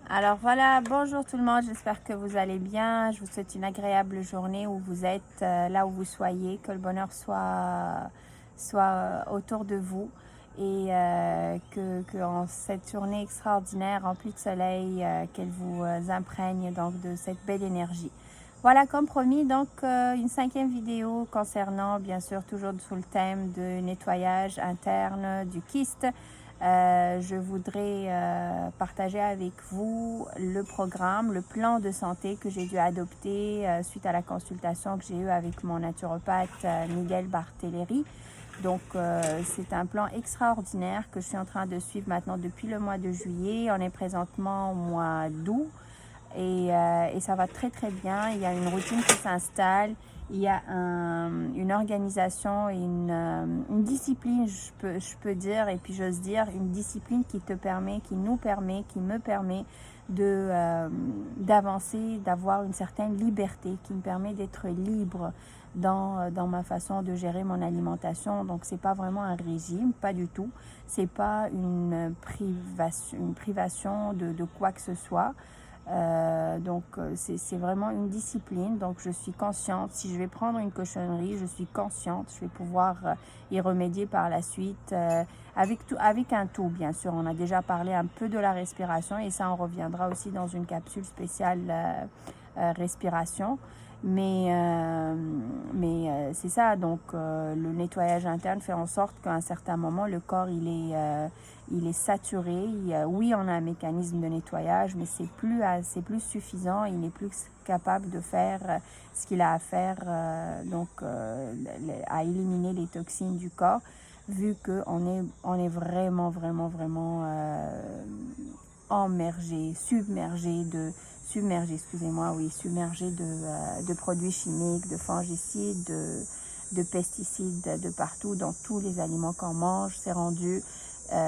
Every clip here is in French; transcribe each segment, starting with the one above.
Alors voilà, bonjour tout le monde, j'espère que vous allez bien. Je vous souhaite une agréable journée où vous êtes, là où vous soyez, que le bonheur soit autour de vous et que en cette journée extraordinaire remplie de soleil, qu'elle vous imprègne donc de cette belle énergie. Voilà, comme promis, donc une cinquième vidéo concernant, bien sûr, toujours sous le thème de nettoyage interne du kyste. Je voudrais partager avec vous le programme, le plan de santé que j'ai dû adopter suite à la consultation que j'ai eue avec mon naturopathe Miguel Barthéléry. Donc, c'est un plan extraordinaire que je suis en train de suivre maintenant depuis le mois de juillet. On est présentement au mois d'août et ça va très très bien. Il y a une routine qui s'installe, il y a une organisation, une discipline, je peux dire, et puis j'ose dire, une discipline qui te permet, qui nous permet, qui me permet d'avancer, d'avoir une certaine liberté, qui me permet d'être libre dans ma façon de gérer mon alimentation. Donc, c'est pas vraiment un régime, pas du tout. C'est pas une privation de quoi que ce soit. Donc c'est vraiment une discipline. Donc je suis consciente, si je vais prendre une cochonnerie, je suis consciente, je vais pouvoir y remédier par la suite avec un tout, bien sûr. On a déjà parlé un peu de la respiration et ça on reviendra aussi dans une capsule spéciale respiration. Mais c'est ça, donc le nettoyage interne fait en sorte qu'à un certain moment, le corps il est saturé. Oui, on a un mécanisme de nettoyage, mais c'est plus suffisant. Il n'est plus capable de faire ce qu'il a à faire, à éliminer les toxines du corps, vu on est vraiment, vraiment, vraiment submergé de produits chimiques, de fongicides, de pesticides de partout, dans tous les aliments qu'on mange. C'est rendu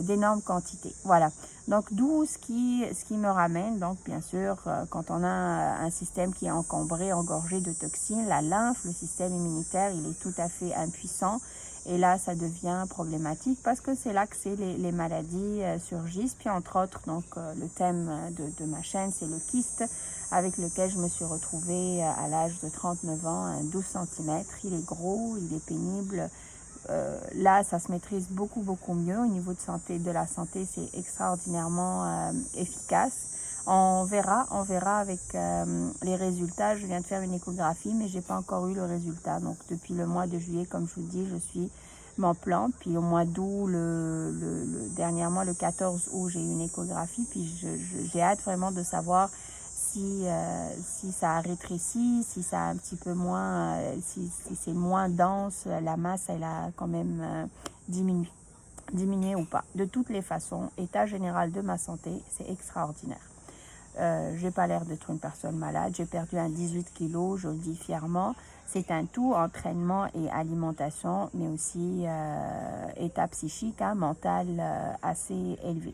d'énormes quantités. Voilà. Donc, d'où ce qui me ramène, donc bien sûr, quand on a un système qui est encombré, engorgé de toxines, la lymphe, le système immunitaire, il est tout à fait impuissant. Et là, ça devient problématique parce que c'est là que les maladies surgissent. Puis, entre autres, donc, le thème de ma chaîne, c'est le kyste avec lequel je me suis retrouvée à l'âge de 39 ans, à 12 cm. Il est gros, il est pénible. Là, ça se maîtrise beaucoup, beaucoup mieux. Au niveau de la santé, c'est extraordinairement efficace. On verra avec les résultats. Je viens de faire une échographie, mais j'ai pas encore eu le résultat. Donc, depuis le mois de juillet, comme je vous dis, je suis mon plan. Puis au mois d'août, dernièrement, le 14 août, j'ai eu une échographie. Puis j'ai hâte vraiment de savoir si ça a rétréci, si ça a un petit peu moins, si c'est moins dense, la masse, elle a quand même diminué ou pas. De toutes les façons, état général de ma santé, c'est extraordinaire. J'ai pas l'air d'être une personne malade. J'ai perdu un 18 kilos, je le dis fièrement. C'est un tout, entraînement et alimentation, mais aussi état psychique, mental assez élevé.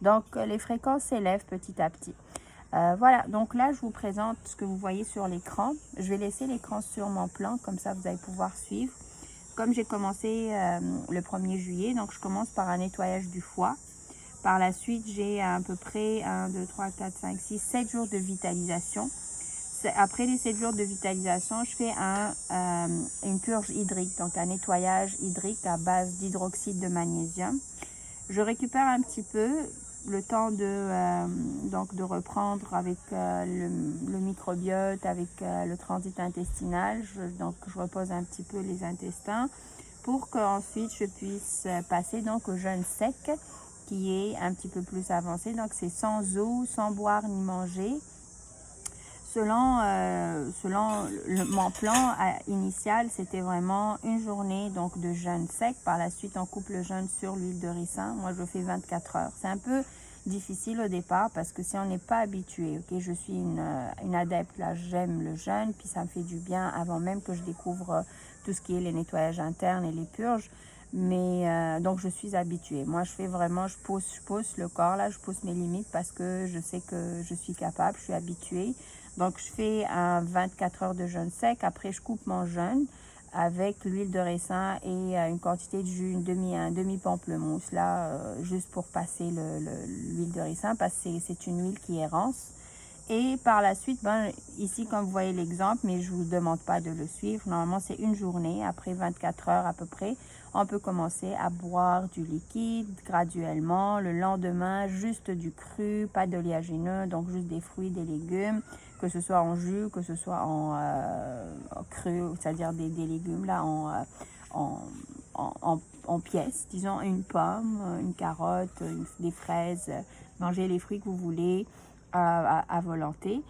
Donc, les fréquences s'élèvent petit à petit. Voilà, donc là, je vous présente ce que vous voyez sur l'écran. Je vais laisser l'écran sur mon plan, comme ça, vous allez pouvoir suivre. Comme j'ai commencé le 1er juillet, donc je commence par un nettoyage du foie. Par la suite, j'ai à peu près 1, 2, 3, 4, 5, 6, 7 jours de vitalisation. Après les 7 jours de vitalisation, je fais une purge hydrique, donc un nettoyage hydrique à base d'hydroxyde de magnésium. Je récupère un petit peu le temps de reprendre avec le microbiote, avec le transit intestinal. Donc, je repose un petit peu les intestins pour qu'ensuite je puisse passer donc au jeûne sec qui est un petit peu plus avancé. Donc, c'est sans eau, sans boire ni manger. Selon mon plan initial, c'était vraiment une journée donc de jeûne sec. Par la suite, on coupe le jeûne sur l'huile de ricin. Moi, je fais 24 heures. C'est un peu difficile au départ parce que si on n'est pas habitué, ok, je suis une adepte, là, j'aime le jeûne, puis ça me fait du bien avant même que je découvre tout ce qui est les nettoyages internes et les purges. Mais donc je suis habituée. Moi, je fais vraiment, je pousse le corps là, je pousse mes limites parce que je sais que je suis capable, je suis habituée. Donc, je fais un 24 heures de jeûne sec. Après, je coupe mon jeûne. avec l'huile de raisin et une quantité de jus, un demi pamplemousse là, juste pour passer l'huile de raisin parce que c'est une huile qui est rance. Et par la suite, ben, ici comme vous voyez l'exemple, mais je ne vous demande pas de le suivre, normalement c'est une journée, après 24 heures à peu près, on peut commencer à boire du liquide graduellement, le lendemain juste du cru, pas d'oléagineux, donc juste des fruits, des légumes, que ce soit en jus, que ce soit en cru, c'est-à-dire des légumes là en pièces, disons une pomme, une carotte, des fraises, mangez les fruits que vous voulez à volonté.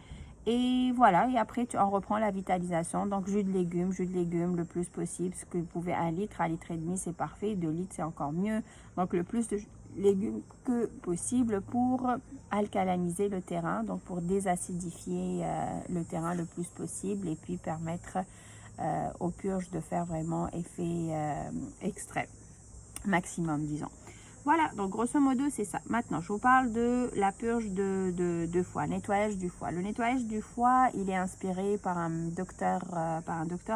Et voilà, et après on reprend la vitalisation, donc jus de légumes le plus possible, ce que vous pouvez 1 litre, 1 litre et demi c'est parfait, 2 litres c'est encore mieux, donc le plus de légumes que possible pour alcaliniser le terrain, donc pour désacidifier le terrain le plus possible et puis permettre aux purges de faire vraiment effet extrême, maximum disons. Voilà, donc grosso modo, c'est ça. Maintenant, je vous parle de la purge de foie, nettoyage du foie. Le nettoyage du foie, il est inspiré par un docteur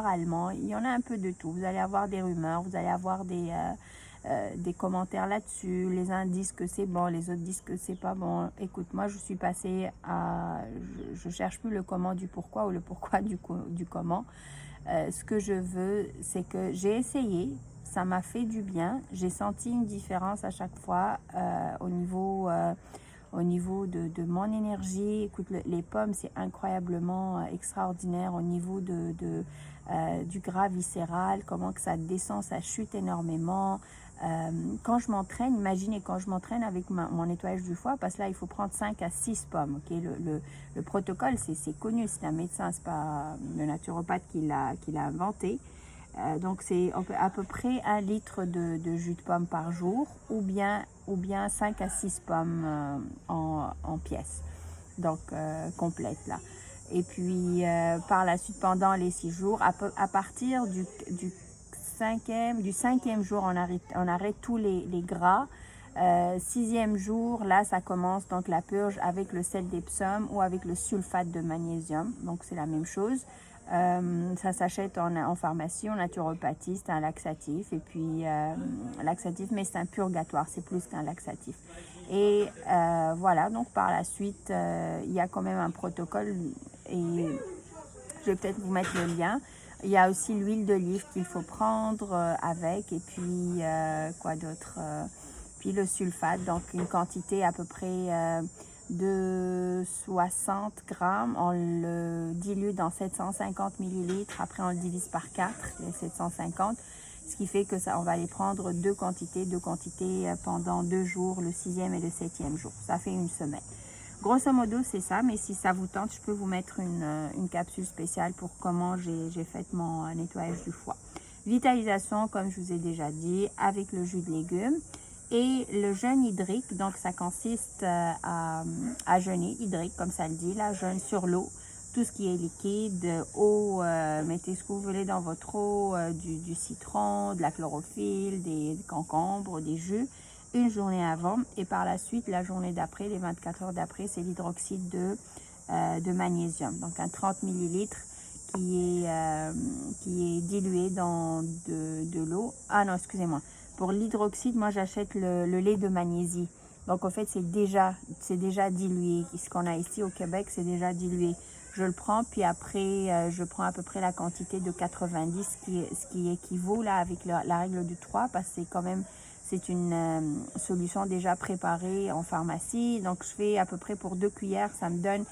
allemand. Il y en a un peu de tout. Vous allez avoir des rumeurs, vous allez avoir des commentaires là-dessus. Les uns disent que c'est bon, les autres disent que c'est pas bon. Écoute, moi, je suis passée à... Je cherche plus le comment du pourquoi ou le pourquoi du comment. Ce que je veux, c'est que j'ai essayé, ça m'a fait du bien. J'ai senti une différence à chaque fois au niveau de mon énergie. Écoute, les pommes, c'est incroyablement extraordinaire au niveau du gras viscéral, comment que ça descend, ça chute énormément. Quand je m'entraîne, imaginez quand je m'entraîne avec mon nettoyage du foie, parce que là il faut prendre 5 à 6 pommes. Okay? Le protocole, c'est connu, c'est un médecin, c'est pas le naturopathe qui l'a inventé. Donc c'est à peu près 1 litre de jus de pomme par jour ou bien 5 à 6 pommes en pièces, donc complètes là. Et puis par la suite, pendant les 6 jours, à partir du 5e jour, on arrête tous les gras. 6e jour, là, ça commence donc la purge avec le sel d'Epsom ou avec le sulfate de magnésium. Donc, c'est la même chose. Ça s'achète en pharmacie, en naturopathie, c'est un laxatif. Et puis, laxatif, mais c'est un purgatoire, c'est plus qu'un laxatif. Et voilà, donc par la suite, il y a quand même un protocole et je vais peut-être vous mettre le lien. Il y a aussi l'huile d'olive qu'il faut prendre avec et puis quoi d'autre puis le sulfate, donc une quantité à peu près de 60 grammes. On le dilue dans 750 millilitres. Après, on le divise par 4, les 750. Ce qui fait que on va aller prendre deux quantités pendant 2 jours, le 6e et le 7e jour. Ça fait une semaine. Grosso modo, c'est ça, mais si ça vous tente, je peux vous mettre une capsule spéciale pour comment j'ai fait mon nettoyage du foie. Vitalisation, comme je vous ai déjà dit, avec le jus de légumes. Et le jeûne hydrique, donc ça consiste à jeûner hydrique, comme ça le dit, là, jeûne sur l'eau. Tout ce qui est liquide, eau, mettez ce que vous voulez dans votre eau, du citron, de la chlorophylle, des concombres, des jus. Une journée avant et par la suite, la journée d'après, les 24 heures d'après, c'est l'hydroxyde de magnésium. Donc un 30 millilitres qui est dilué dans de l'eau. Ah non, excusez-moi. Pour l'hydroxyde, moi j'achète le lait de magnésie. Donc en fait, c'est déjà dilué. Ce qu'on a ici au Québec, c'est déjà dilué. Je le prends, puis après, je prends à peu près la quantité de 90, ce qui équivaut là avec la règle du 3, parce que c'est quand même... C'est une solution déjà préparée en pharmacie. Donc, je fais à peu près pour 2 cuillères. Ça me donne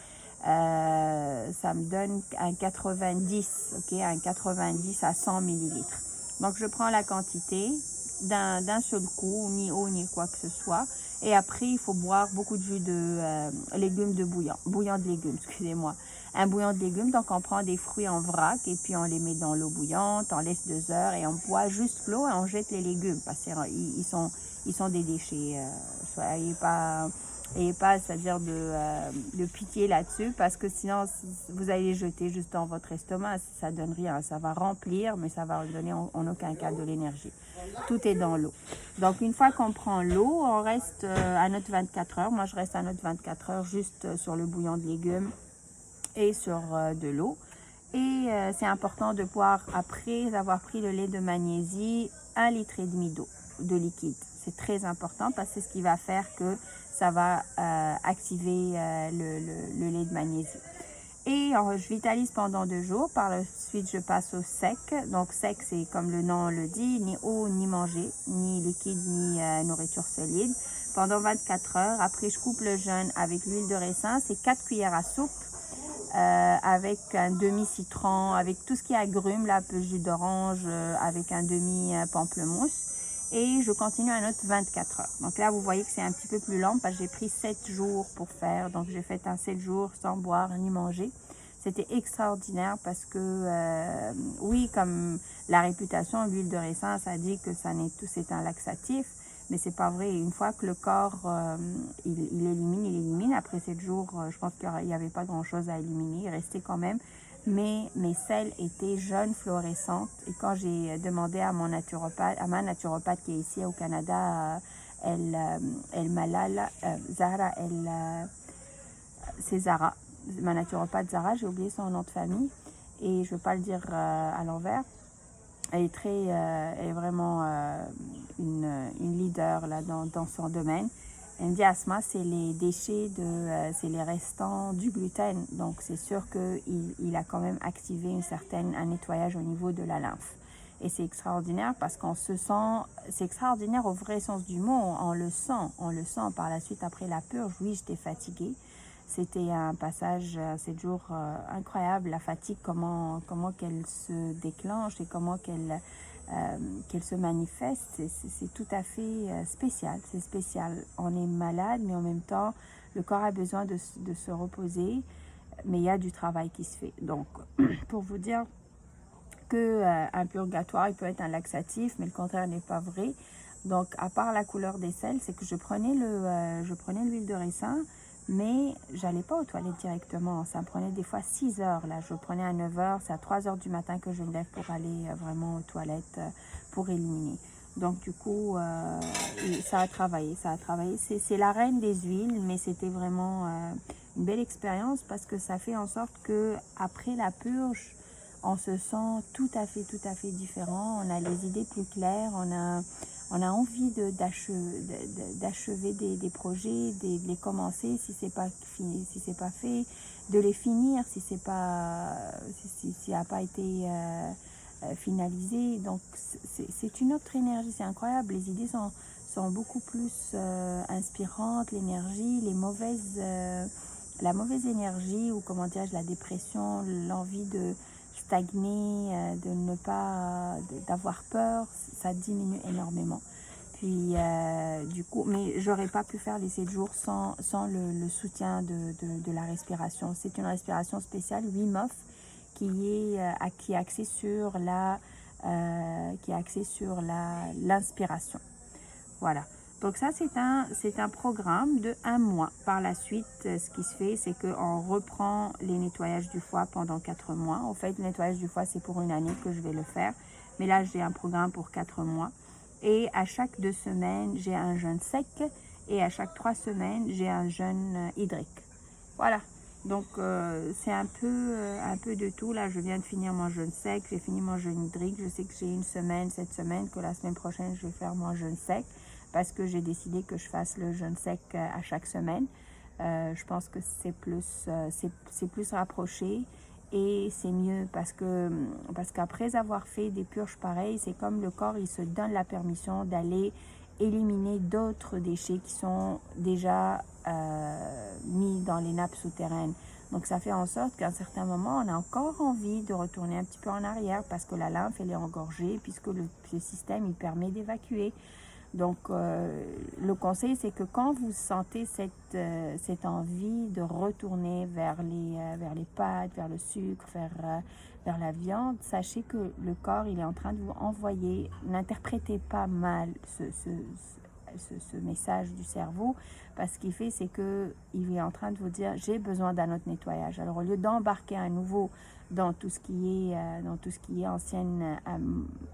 un 90, ok, un 90 à 100 millilitres. Donc, je prends la quantité d'un seul coup, ni eau, ni quoi que ce soit. Et après, il faut boire beaucoup de jus de légumes de bouillon de légumes, excusez-moi. Un bouillon de légumes, donc on prend des fruits en vrac et puis on les met dans l'eau bouillante, on laisse 2 heures et on boit juste l'eau et on jette les légumes parce qu'ils sont des déchets. Soyez pas, c'est-à-dire de pitié là-dessus parce que sinon vous allez les jeter juste dans votre estomac, ça donne rien, ça va remplir mais ça va donner en aucun cas de l'énergie. Tout est dans l'eau. Donc une fois qu'on prend l'eau, on reste à notre 24 heures. Moi je reste à notre 24 heures juste sur le bouillon de légumes et sur de l'eau. Et c'est important de boire, après avoir pris le lait de magnésie, 1,5 litre d'eau, de liquide. C'est très important parce que c'est ce qui va faire que ça va activer le lait de magnésie. Et je vitalise pendant 2 jours. Par la suite, je passe au sec. Donc sec, c'est comme le nom le dit, ni eau, ni manger, ni liquide, ni nourriture solide. Pendant 24 heures. Après, je coupe le jeûne avec l'huile de raisin. C'est 4 cuillères à soupe avec un demi-citron, avec tout ce qui est agrumes, là, un peu jus d'orange, avec un demi-pamplemousse. Et je continue un autre 24 heures. Donc là, vous voyez que c'est un petit peu plus long parce que j'ai pris 7 jours pour faire. Donc j'ai fait un 7 jours sans boire ni manger. C'était extraordinaire parce que, oui, comme la réputation, l'huile de raisin, ça dit que c'est un laxatif. Mais c'est pas vrai. Une fois que le corps, il élimine. Après 7 jours, je pense qu'il n'y avait pas grand-chose à éliminer. Il restait quand même. Mais mes selles étaient jaunes fluorescentes. Et quand j'ai demandé à ma naturopathe qui est ici au Canada, Zahra, c'est Zahra. Ma naturopathe Zahra, j'ai oublié son nom de famille. Et je ne veux pas le dire à l'envers. Elle est vraiment une leader là, dans son domaine. Elle me dit, Asma, c'est les déchets, c'est les restants du gluten. Donc, c'est sûr qu'il a quand même activé un nettoyage au niveau de la lymphe. Et c'est extraordinaire parce qu'on se sent, c'est extraordinaire au vrai sens du mot, on le sent par la suite après la purge. Oui, j'étais fatiguée. C'était un passage 7 jours incroyable, la fatigue, comment qu'elle se déclenche et comment qu'elle se manifeste, c'est tout à fait spécial. C'est spécial. On est malade, mais en même temps, le corps a besoin de se reposer, mais il y a du travail qui se fait. Donc, pour vous dire que un purgatoire, il peut être un laxatif, mais le contraire n'est pas vrai. Donc, à part la couleur des selles, c'est que je prenais l'huile de raisin, mais j'allais pas aux toilettes directement. Ça me prenait des fois 6 heures. Là, je prenais à 9 heures. C'est à 3 heures du matin que je me lève pour aller vraiment aux toilettes pour éliminer. Donc, du coup, ça a travaillé. C'est la reine des huiles, mais c'était vraiment une belle expérience parce que ça fait en sorte que après la purge, on se sent tout à fait différent. On a les idées plus claires. On a envie d'achever des projets, de les commencer si c'est pas fini, si c'est pas fait, de les finir si c'est pas, si a pas été finalisé. Donc c'est une autre énergie, c'est incroyable. Les idées sont beaucoup plus inspirantes. L'énergie, la mauvaise énergie ou comment dirais-je, la dépression, l'envie de stagner, de ne pas, d'avoir peur, ça diminue énormément. Puis du coup, mais j'aurais pas pu faire les 7 jours sans le soutien de la respiration. C'est une respiration spéciale, Wim Hof, qui est axée sur l'inspiration. Voilà. Donc ça, c'est un programme de 1 mois. Par la suite, ce qui se fait, c'est qu'on reprend les nettoyages du foie pendant 4 mois. En fait, le nettoyage du foie, c'est pour 1 année que je vais le faire. Mais là, j'ai un programme pour 4 mois. Et à chaque 2 semaines, j'ai un jeûne sec. Et à chaque 3 semaines, j'ai un jeûne hydrique. Voilà. Donc, c'est un peu de tout. Là, je viens de finir mon jeûne sec. J'ai fini mon jeûne hydrique. Je sais que j'ai cette semaine, que la semaine prochaine, je vais faire mon jeûne sec. Parce que j'ai décidé que je fasse le jeûne sec à chaque semaine. Je pense que c'est plus rapproché et c'est mieux parce qu'après avoir fait des purges pareilles, c'est comme le corps, il se donne la permission d'aller éliminer d'autres déchets qui sont déjà mis dans les nappes souterraines. Donc ça fait en sorte qu'à un certain moment, on a encore envie de retourner un petit peu en arrière parce que la lymphe, elle est engorgée puisque le système, il permet d'évacuer. Donc, le conseil, c'est que quand vous sentez cette envie de retourner vers les pâtes, vers le sucre, vers la viande, sachez que le corps, il est en train de vous envoyer, n'interprétez pas mal ce message du cerveau, parce ce qu'il fait, c'est qu'il est en train de vous dire, j'ai besoin d'un autre nettoyage. Alors, au lieu d'embarquer à nouveau dans tout ce qui est ancienne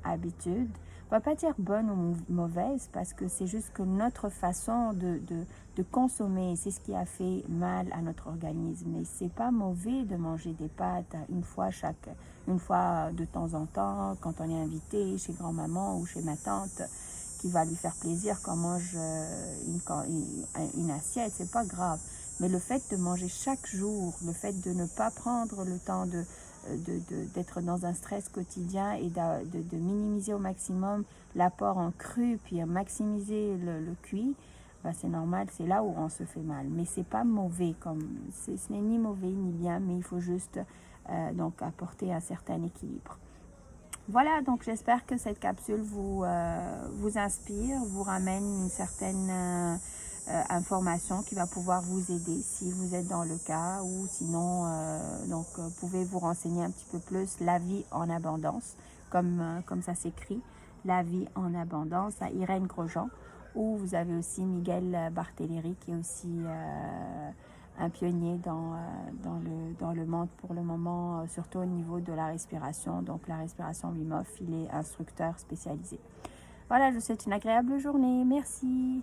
habitude, va pas dire bonne ou mauvaise, parce que c'est juste que notre façon de consommer, c'est ce qui a fait mal à notre organisme. Mais c'est pas mauvais de manger des pâtes une fois de temps en temps, quand on est invité chez grand-maman ou chez ma tante, qui va lui faire plaisir qu'on mange une assiette, c'est pas grave. Mais le fait de manger chaque jour, le fait de ne pas prendre le temps d'être dans un stress quotidien et de minimiser au maximum l'apport en cru, puis maximiser le cuit, ben c'est normal, c'est là où on se fait mal. Mais c'est pas mauvais, ce n'est ni mauvais ni bien, mais il faut juste donc apporter un certain équilibre. Voilà, donc j'espère que cette capsule vous inspire, vous ramène une certaine information qui va pouvoir vous aider si vous êtes dans le cas, ou sinon pouvez vous renseigner un petit peu plus. La vie en abondance, comme ça s'écrit, La vie en abondance, à Irène Grosjean, ou vous avez aussi Miguel Barthéléry, qui est aussi un pionnier dans le monde pour le moment, surtout au niveau de la respiration. Donc la respiration Wim Hof, il est instructeur spécialisé. Voilà, je vous souhaite une agréable journée. Merci.